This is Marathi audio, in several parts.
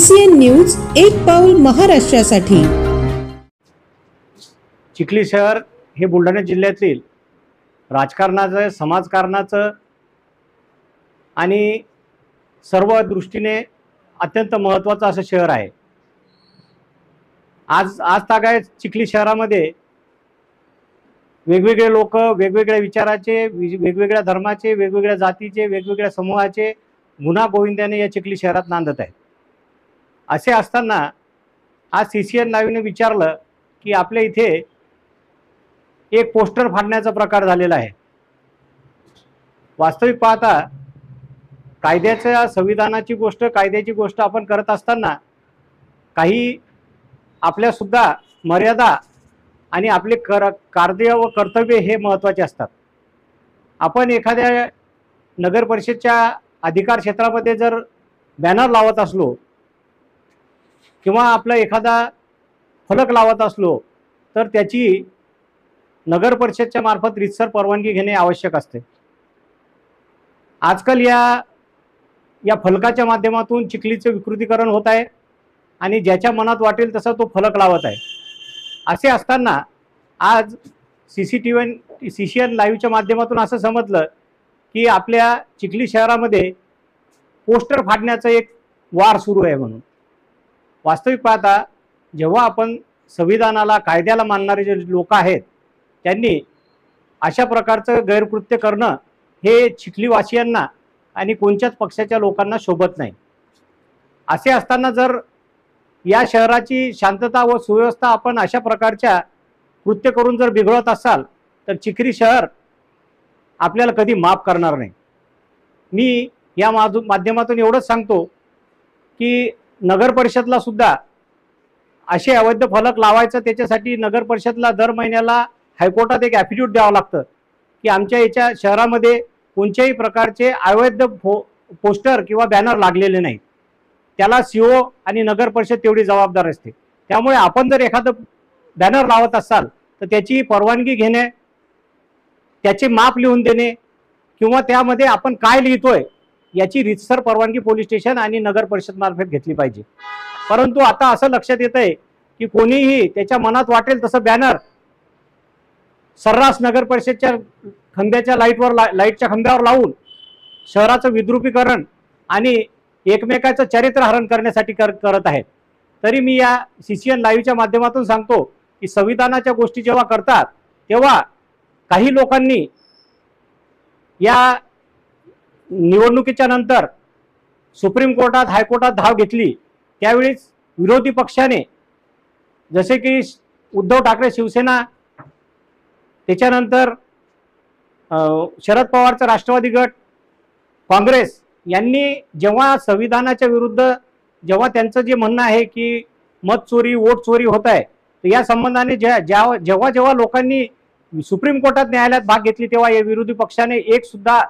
CCN न्यूज एक पाऊल महाराष्ट्रासाठी। चिखली शहर हे बुलढाणा जिल्ह्यातील राजकारणाचं, समाजकारणाचं आणि सर्व दृष्टीने अत्यंत महत्त्वाचं असं शहर आहे। आज तागायत चिखली शहरामध्ये वेगवेगळे लोक, वेगवेगळ्या विचाराचे, वेगवेगळ्या धर्माचे, वेगवेगळ्या जातीचे, वेगवेगळ्या समूहाचे गुन्हा गोविंद्याने या चिखली शहरात नांदत आहेत। असे असताना आज CCN लाईव्हने विचारलं की आपल्या इथे एक पोस्टर फाडण्याचा प्रकार झालेला आहे। वास्तविक पाहता कायद्याच्या, संविधानाची गोष्ट, कायद्याची गोष्ट आपण करत असताना काही आपल्या सुद्धा मर्यादा आणि आपले कार्य व कर्तव्य हे महत्त्वाचे असतात। आपण एखाद्या नगर परिषदेच्या अधिकार क्षेत्रामध्ये जर बॅनर लावत असलो किंवा आपला एखादा फलक लावत असलो तर त्याची नगर परिषदेच्या मार्फत रीतसर परवानगी घेणे आवश्यक असते। आजकाल या फलकाच्या माध्यमातून चिखलीचे विकृतीकरण होत आहे आणि ज्याच्या मनात वाटेल तसा तो फलक लावत आहे। असे असताना आज CCN लाईव्हच्या माध्यमातून असं समजलं की आपल्या चिखली शहरामध्ये पोस्टर फाडण्याचा एक वार सुरू आहे म्हणून। वास्तविक पाहता जेव्हा आपण संविधानाला, कायद्याला मानणारे जे लोक आहेत त्यांनी अशा प्रकारचं गैरकृत्य करणं हे चिखलीवासियांना आणि कोणत्याच पक्षाच्या लोकांना शोभत नाही। असे असताना जर या शहराची शांतता व सुव्यवस्था आपण अशा प्रकारच्या कृत्य करून जर बिघडवत असाल तर चिखली शहर आपल्याला कधी माफ करणार नाही। मी या माध्यमातून एवढंच सांगतो की नगर परिषदला सुद्धा असे अवैध फलक लावायचं, त्याच्यासाठी नगर परिषदला दर महिन्याला हायकोर्टात एक ॲफिडेव्हिट द्यावं लागतं की आमच्या याच्या शहरामध्ये कोणत्याही प्रकारचे अवैध पोस्टर किंवा बॅनर लागलेले नाहीत। त्याला CO आणि नगर परिषद तेवढी जबाबदार असते। त्यामुळे आपण जर एखादं बॅनर लावत असाल तर त्याची परवानगी घेणे, त्याचे माप लिहून देणे किंवा त्यामध्ये आपण काय लिहितोय याची रीतसर परवानगी पोलीस स्टेशन आणि नगर परिषद मार्फत घेतली पाहिजे। परंतु आता असं लक्षात येत आहे की कोणीही त्याच्या मनात वाटेल तसं बॅनर सर्रास नगर परिषदच्या खंब्याच्या लाईटच्या खांब्यावर लावून शहराचं विद्रुपीकरण आणि एकमेकाचं चरित्रहरण करण्यासाठी करत आहेत। तरी मी या CCN लाईव्हच्या माध्यमातून सांगतो की संविधानाच्या गोष्टी जेव्हा करतात तेव्हा काही लोकांनी या निवडणुकीच्या नंतर सुप्रीम कोर्टात, हायकोर्टात धाव घेतली। त्यावेळीच विरोधी पक्षाने जसे की उद्धव ठाकरे शिवसेना, त्याच्यानंतर शरद पवारचा राष्ट्रवादी गट, काँग्रेस यांनी जेव्हा संविधानाच्या विरुद्ध, जेव्हा त्यांचं जे म्हणणं आहे की मत चोरी, वोट चोरी होत आहे, तर या संबंधाने जेव्हा लोकांनी सुप्रीम कोर्टात न्यायालयात भाग घेतली तेव्हा या विरोधी पक्षाने एक सुद्धा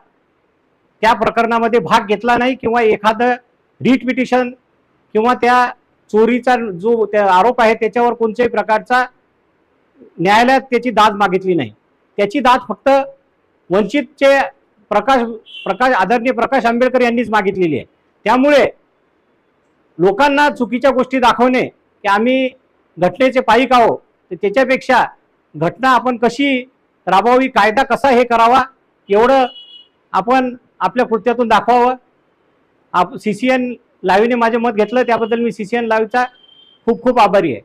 त्या प्रकरणामध्ये भाग घेतला नाही किंवा एखादं रीट पिटिशन किंवा त्या चोरीचा जो त्या आरोप आहे त्याच्यावर कोणत्याही प्रकारचा न्यायालयात त्याची दाद मागितली नाही। त्याची दाद फक्त वंचितचे आदरणीय प्रकाश आंबेडकर यांनीच मागितलेली आहे। त्यामुळे लोकांना चुकीच्या गोष्टी दाखवणे की आम्ही घटनेचे पायीक आहोत, तर त्याच्यापेक्षा घटना आपण कशी राबवावी, कायदा कसा हे करावा एवढं आपण आपल्या कृत्यातून दाखवावं। CCN लाईव्हने माझे मत घेतलं त्याबद्दल मी CCN लाईव्हचा खूप खूप आभारी आहे।